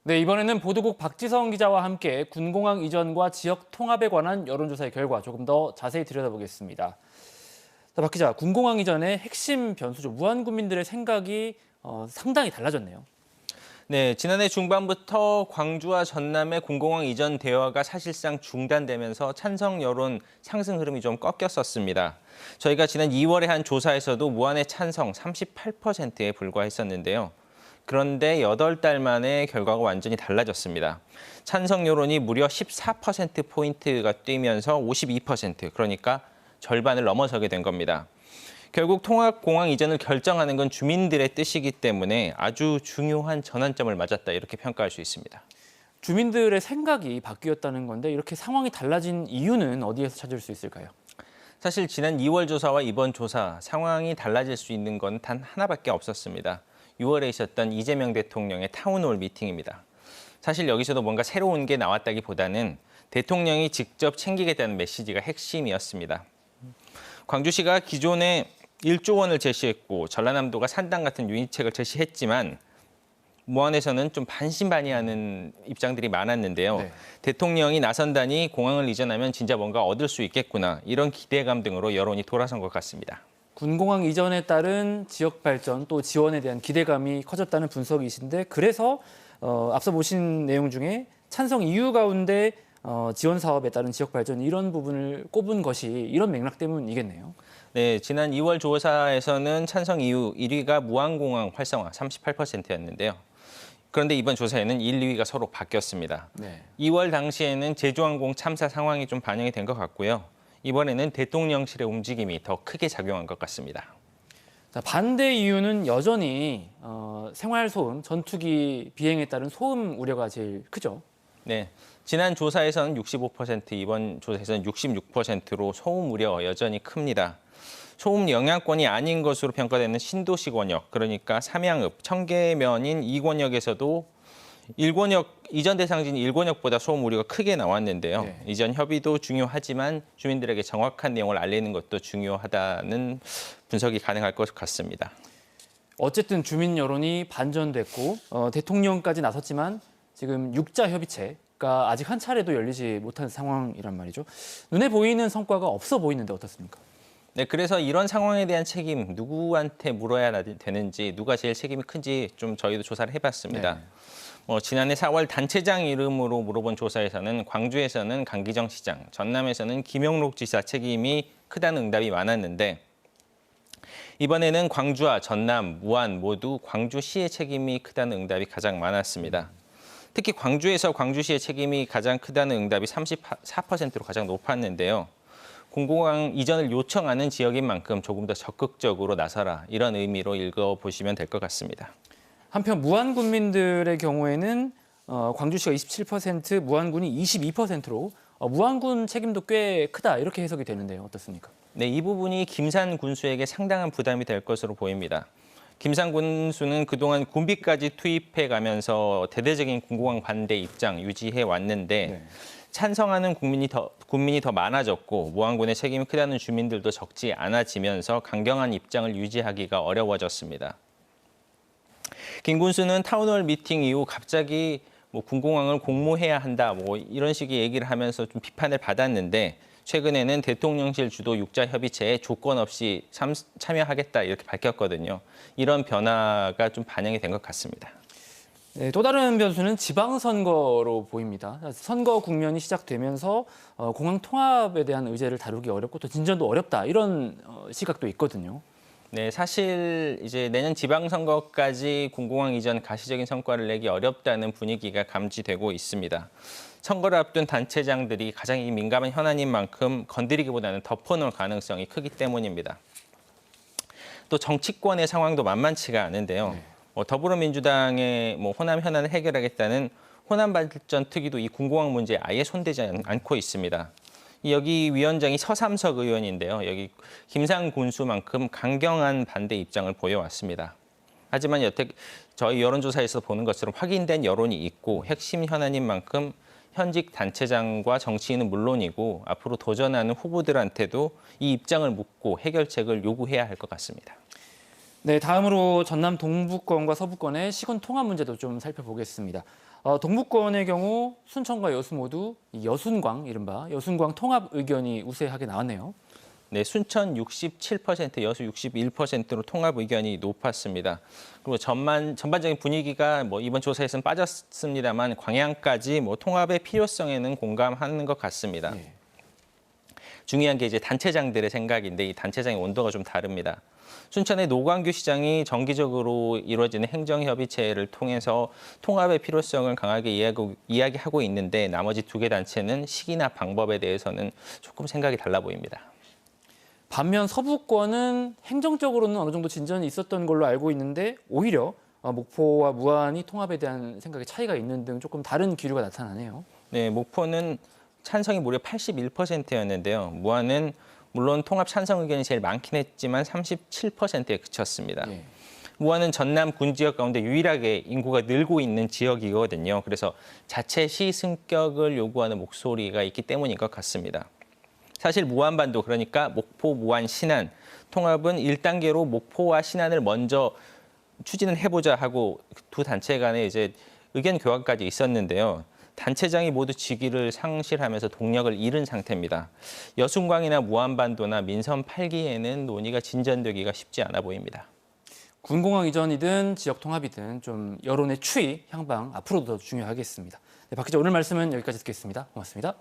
네, 이번에는 보도국 박지성 기자와 함께 군공항 이전과 지역 통합에 관한 여론조사의 결과 조금 더 자세히 들여다보겠습니다. 자, 박 기자, 군공항 이전의 핵심 변수죠. 무안군민들의 생각이 상당히 달라졌네요. 네, 지난해 중반부터 광주와 전남의 군공항 이전 대화가 사실상 중단되면서 찬성 여론 상승 흐름이 좀 꺾였었습니다. 저희가 지난 2월에 한 조사에서도 무안의 찬성 38%에 불과했었는데요. 그런데 8달 만에 결과가 완전히 달라졌습니다. 찬성 여론이 무려 14%포인트가 뛰면서 52%, 그러니까 절반을 넘어서게 된 겁니다. 결국 통합공항 이전을 결정하는 건 주민들의 뜻이기 때문에 아주 중요한 전환점을 맞았다, 이렇게 평가할 수 있습니다. 주민들의 생각이 바뀌었다는 건데 이렇게 상황이 달라진 이유는 어디에서 찾을 수 있을까요? 사실 지난 2월 조사와 이번 조사, 상황이 달라질 수 있는 건 단 하나밖에 없었습니다. 6월에 있었던 이재명 대통령의 타운홀 미팅입니다. 사실 여기서도 뭔가 새로운 게 나왔다기보다는 대통령이 직접 챙기겠다는 메시지가 핵심이었습니다. 광주시가 기존에 1조 원을 제시했고 전라남도가 산당 같은 유인책을 제시했지만 무안에서는 좀 반신반의하는 입장들이 많았는데요. 네. 대통령이 나선다니 공항을 이전하면 진짜 뭔가 얻을 수 있겠구나, 이런 기대감 등으로 여론이 돌아선 것 같습니다. 군공항 이전에 따른 지역 발전 또 지원에 대한 기대감이 커졌다는 분석이신데 그래서 앞서 보신 내용 중에 찬성 이유 가운데 지원 사업에 따른 지역 발전 이런 부분을 꼽은 것이 이런 맥락 때문이겠네요. 네, 지난 2월 조사에서는 찬성 이유 1위가 무안공항 활성화 38%였는데요. 그런데 이번 조사에는 1, 2위가 서로 바뀌었습니다. 네. 2월 당시에는 제주항공 참사 상황이 좀 반영이 된 것 같고요. 이번에는 대통령실의 움직임이 더 크게 작용한 것 같습니다. 자, 반대 이유는 여전히 생활 소음, 전투기 비행에 따른 소음 우려가 제일 크죠. 네, 지난 조사에서는 65%, 이번 조사에서는 66%로 소음 우려 여전히 큽니다. 소음 영향권이 아닌 것으로 평가되는 신도시 권역, 그러니까 삼양읍, 청계면인 2권역에서도 1권역, 이전 대상지인 1권역보다 소음 우려가 크게 나왔는데요. 네. 이전 협의도 중요하지만 주민들에게 정확한 내용을 알리는 것도 중요하다는 분석이 가능할 것 같습니다. 어쨌든 주민 여론이 반전됐고 대통령까지 나섰지만 지금 6자 협의체가 아직 한 차례도 열리지 못한 상황이란 말이죠. 눈에 보이는 성과가 없어 보이는데 어떻습니까? 네, 그래서 이런 상황에 대한 책임 누구한테 물어야 되는지, 누가 제일 책임이 큰지 좀 저희도 조사를 해봤습니다. 네. 지난해 4월 단체장 이름으로 물어본 조사에서는 광주에서는 강기정 시장, 전남에서는 김영록 지사 책임이 크다는 응답이 많았는데 이번에는 광주와 전남, 무안 모두 광주시의 책임이 크다는 응답이 가장 많았습니다. 특히 광주에서 광주시의 책임이 가장 크다는 응답이 34%로 가장 높았는데요. 군공항 이전을 요청하는 지역인 만큼 조금 더 적극적으로 나서라, 이런 의미로 읽어보시면 될 것 같습니다. 한편 무안 군민들의 경우에는 광주시가 27%, 무안군이 22%로 무안군 책임도 꽤 크다 이렇게 해석이 되는데요. 어떻습니까? 네, 이 부분이 김산 군수에게 상당한 부담이 될 것으로 보입니다. 김산 군수는 그동안 군비까지 투입해 가면서 대대적인 군공항 반대 입장 유지해 왔는데 네. 찬성하는 국민이 더 많아졌고 무안군의 책임이 크다는 주민들도 적지 않아지면서 강경한 입장을 유지하기가 어려워졌습니다. 김 군수는 타운홀 미팅 이후 갑자기 군공항을 공모해야 한다, 이런 식의 얘기를 하면서 좀 비판을 받았는데 최근에는 대통령실 주도 6자 협의체에 조건 없이 참여하겠다, 이렇게 밝혔거든요. 이런 변화가 좀 반영이 된 것 같습니다. 네, 또 다른 변수는 지방선거로 보입니다. 선거 국면이 시작되면서 공항 통합에 대한 의제를 다루기 어렵고 또 진전도 어렵다 이런 시각도 있거든요. 네, 사실 이제 내년 지방선거까지 군공항 이전 가시적인 성과를 내기 어렵다는 분위기가 감지되고 있습니다. 선거를 앞둔 단체장들이 가장 민감한 현안인 만큼 건드리기보다는 덮어놓을 가능성이 크기 때문입니다. 또 정치권의 상황도 만만치가 않은데요. 네. 더불어민주당의 호남 현안을 해결하겠다는 호남 발전 특위도 이 군공항 문제에 아예 손대지 않고 있습니다. 여기 위원장이 서삼석 의원인데요. 여기 김상 군수만큼 강경한 반대 입장을 보여왔습니다. 하지만 여태 저희 여론조사에서 보는 것처럼 확인된 여론이 있고 핵심 현안인 만큼 현직 단체장과 정치인은 물론이고 앞으로 도전하는 후보들한테도 이 입장을 묻고 해결책을 요구해야 할 것 같습니다. 네, 다음으로 전남 동부권과 서부권의 시군 통합 문제도 좀 살펴보겠습니다. 동부권의 경우 순천과 여수 모두 이 여순광, 이른바 여순광 통합 의견이 우세하게 나왔네요. 네, 순천 67%, 여수 61%로 통합 의견이 높았습니다. 그리고 전반적인 분위기가 뭐 이번 조사에서는 빠졌습니다만 광양까지 뭐 통합의 필요성에는 공감하는 것 같습니다. 네. 중요한 게 이제 단체장들의 생각인데 이 단체장의 온도가 좀 다릅니다. 순천의 노광규 시장이 정기적으로 이루어지는 행정협의체를 통해서 통합의 필요성을 강하게 이야기하고 있는데 나머지 두 개 단체는 시기나 방법에 대해서는 조금 생각이 달라 보입니다. 반면 서부권은 행정적으로는 어느 정도 진전이 있었던 걸로 알고 있는데 오히려 목포와 무안이 통합에 대한 생각에 차이가 있는 등 조금 다른 기류가 나타나네요. 네, 목포는 찬성이 무려 81%였는데요. 무안은 물론 통합 찬성 의견이 제일 많긴 했지만 37%에 그쳤습니다. 예. 무안은 전남 군 지역 가운데 유일하게 인구가 늘고 있는 지역이거든요. 그래서 자체 시 승격을 요구하는 목소리가 있기 때문인 것 같습니다. 사실 무안반도 그러니까 목포, 무안, 신안 통합은 1단계로 목포와 신안을 먼저 추진을 해보자 하고 두 단체 간에 이제 의견 교환까지 있었는데요. 단체장이 모두 직위를 상실하면서 동력을 잃은 상태입니다. 여순광이나 무안반도나 민선 8기에는 논의가 진전되기가 쉽지 않아 보입니다. 군공항 이전이든 지역 통합이든 좀 여론의 추이, 향방 앞으로도 더 중요하겠습니다. 네, 박 기자 오늘 말씀은 여기까지 듣겠습니다. 고맙습니다.